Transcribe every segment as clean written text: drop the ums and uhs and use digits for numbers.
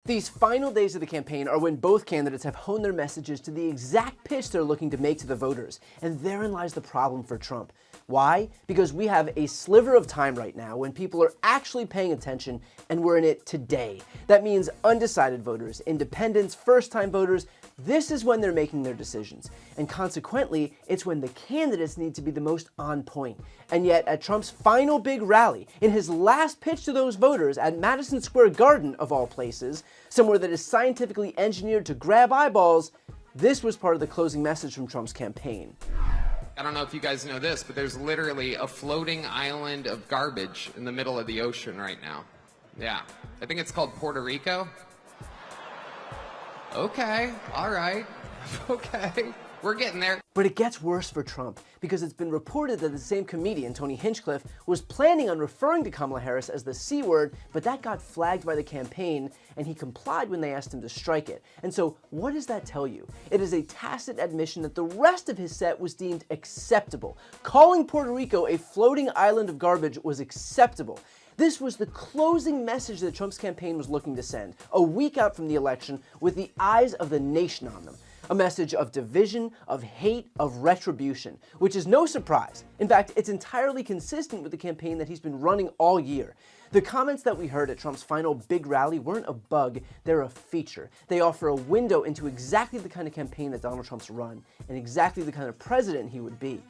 These final days of the campaign are when both candidates have honed their messages to the exact pitch they're looking to make to the voters, and therein lies the problem for Trump. Why? Because we have a sliver of time right now when people are actually paying attention, and we're in it today. That means undecided voters, independents, first-time voters. This is when they're making their decisions, and consequently, it's when the candidates need to be the most on point. And yet, at Trump's final big rally, in his last pitch to those voters at Madison Square Garden, of all places, somewhere that is scientifically engineered to grab eyeballs, this was part of the closing message from Trump's campaign. I don't know if you guys know this, but there's literally a floating island of garbage in the middle of the ocean right now. Yeah, I think it's called Puerto Rico. Okay, all right, okay, we're getting there. But it gets worse for Trump, because it's been reported that the same comedian, Tony Hinchcliffe, was planning on referring to Kamala Harris as the C word, but that got flagged by the campaign, and he complied when they asked him to strike it. And so, what does that tell you? It is a tacit admission that the rest of his set was deemed acceptable. Calling Puerto Rico a floating island of garbage was acceptable. This was the closing message that Trump's campaign was looking to send, a week out from the election, with the eyes of the nation on them. A message of division, of hate, of retribution, which is no surprise. In fact, it's entirely consistent with the campaign that he's been running all year. The comments that we heard at Trump's final big rally weren't a bug, they're a feature. They offer a window into exactly the kind of campaign that Donald Trump's run, and exactly the kind of president he would be.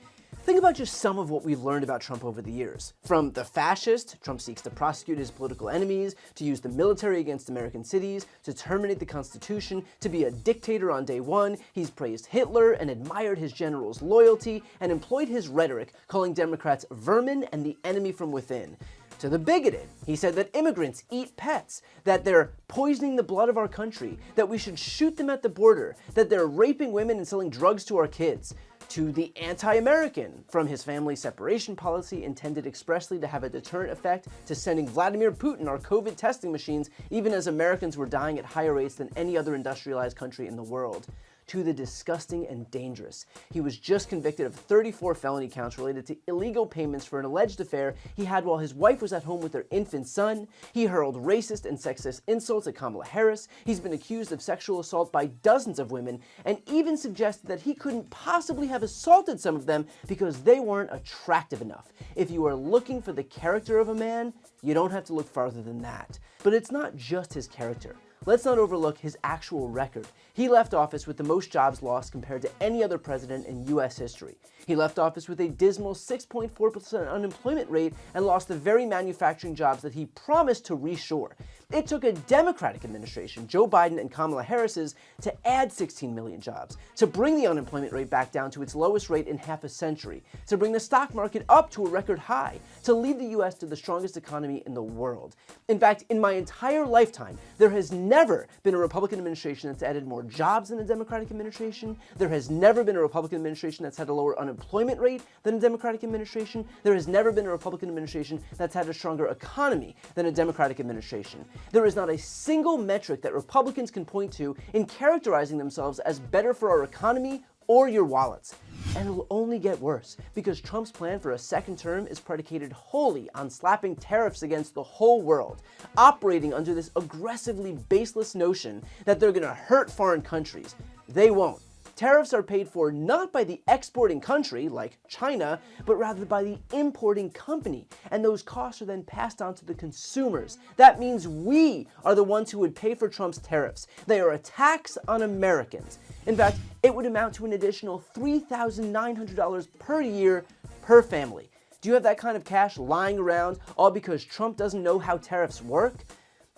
Think about just some of what we've learned about Trump over the years. From the fascist, Trump seeks to prosecute his political enemies, to use the military against American cities, to terminate the Constitution, to be a dictator on day one. He's praised Hitler and admired his general's loyalty, and employed his rhetoric, calling Democrats vermin and the enemy from within. To the bigoted, he said that immigrants eat pets, that they're poisoning the blood of our country, that we should shoot them at the border, that they're raping women and selling drugs to our kids. To the anti-American, from his family separation policy intended expressly to have a deterrent effect, to sending Vladimir Putin our COVID testing machines even as Americans were dying at higher rates than any other industrialized country in the world. To the disgusting and dangerous. He was just convicted of 34 felony counts related to illegal payments for an alleged affair he had while his wife was at home with their infant son. He hurled racist and sexist insults at Kamala Harris. He's been accused of sexual assault by dozens of women, and even suggested that he couldn't possibly have assaulted some of them because they weren't attractive enough. If you are looking for the character of a man, you don't have to look farther than that. But it's not just his character. Let's not overlook his actual record. He left office with the most jobs lost compared to any other president in U.S. history. He left office with a dismal 6.4% unemployment rate and lost the very manufacturing jobs that he promised to reshore. It took a Democratic administration, Joe Biden and Kamala Harris's, to add 16 million jobs, to bring the unemployment rate back down to its lowest rate in half a century, to bring the stock market up to a record high, to lead the U.S. to the strongest economy in the world. In fact, in my entire lifetime, there has never been a Republican administration that's added more jobs than a Democratic administration. There has never been a Republican administration that's had a lower unemployment rate than a Democratic administration. There has never been a Republican administration that's had a stronger economy than a Democratic administration. There is not a single metric that Republicans can point to in characterizing themselves as better for our economy or your wallets. And it'll only get worse, because Trump's plan for a second term is predicated wholly on slapping tariffs against the whole world, operating under this aggressively baseless notion that they're gonna hurt foreign countries. They won't. Tariffs are paid for not by the exporting country, like China, but rather by the importing company, and those costs are then passed on to the consumers. That means we are the ones who would pay for Trump's tariffs. They are a tax on Americans. In fact, it would amount to an additional $3,900 per year per family. Do you have that kind of cash lying around, all because Trump doesn't know how tariffs work?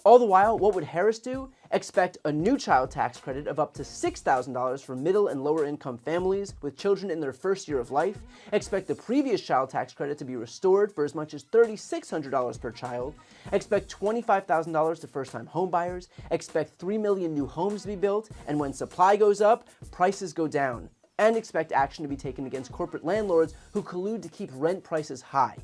All the while, what would Harris do? Expect a new child tax credit of up to $6,000 for middle and lower income families with children in their first year of life. Expect the previous child tax credit to be restored for as much as $3,600 per child. Expect $25,000 to first-time homebuyers. Expect 3 million new homes to be built, and when supply goes up, prices go down. And expect action to be taken against corporate landlords who collude to keep rent prices high.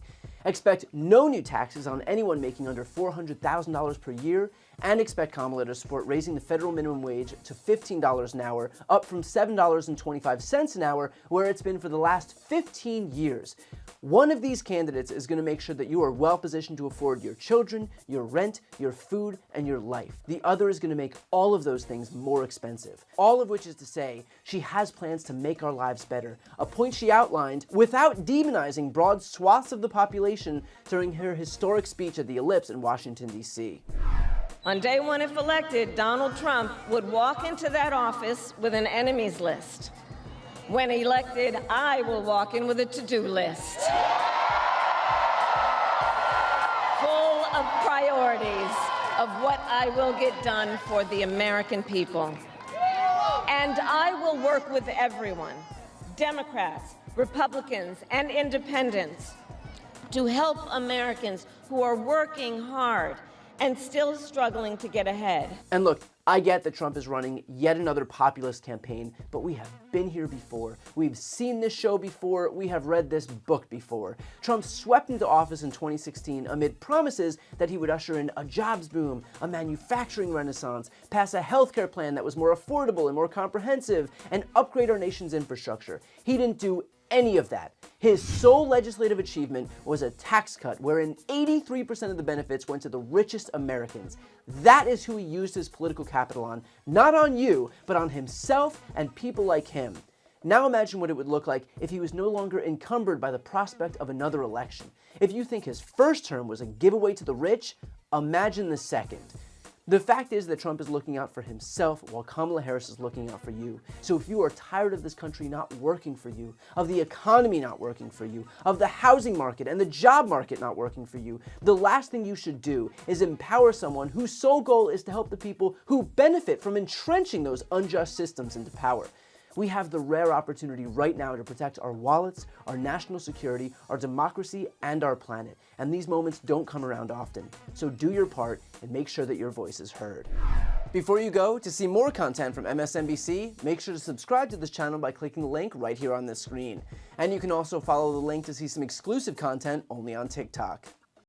Expect no new taxes on anyone making under $400,000 per year, and expect Kamala to support raising the federal minimum wage to $15 an hour, up from $7.25 an hour, where it's been for the last 15 years. One of these candidates is going to make sure that you are well positioned to afford your children, your rent, your food, and your life. The other is going to make all of those things more expensive. All of which is to say, she has plans to make our lives better, a point she outlined without demonizing broad swaths of the population during her historic speech at the Ellipse in Washington, D.C. On day one, if elected, Donald Trump would walk into that office with an enemies list. When elected, I will walk in with a to-do list, full of priorities of what I will get done for the American people. And I will work with everyone, Democrats, Republicans, and independents, to help Americans who are working hard and still struggling to get ahead. And look, I get that Trump is running yet another populist campaign, but we have been here before. We've seen this show before. We have read this book before. Trump swept into office in 2016 amid promises that he would usher in a jobs boom, a manufacturing renaissance, pass a healthcare plan that was more affordable and more comprehensive, and upgrade our nation's infrastructure. He didn't do any of that. His sole legislative achievement was a tax cut wherein 83% of the benefits went to the richest Americans. That is who he used his political capital on, not on you, but on himself and people like him. Now imagine what it would look like if he was no longer encumbered by the prospect of another election. If you think his first term was a giveaway to the rich, imagine the second. The fact is that Trump is looking out for himself while Kamala Harris is looking out for you. So if you are tired of this country not working for you, of the economy not working for you, of the housing market and the job market not working for you, the last thing you should do is empower someone whose sole goal is to help the people who benefit from entrenching those unjust systems into power. We have the rare opportunity right now to protect our wallets, our national security, our democracy, and our planet. And these moments don't come around often. So do your part and make sure that your voice is heard. Before you go, to see more content from MSNBC, make sure to subscribe to this channel by clicking the link right here on this screen. And you can also follow the link to see some exclusive content only on TikTok.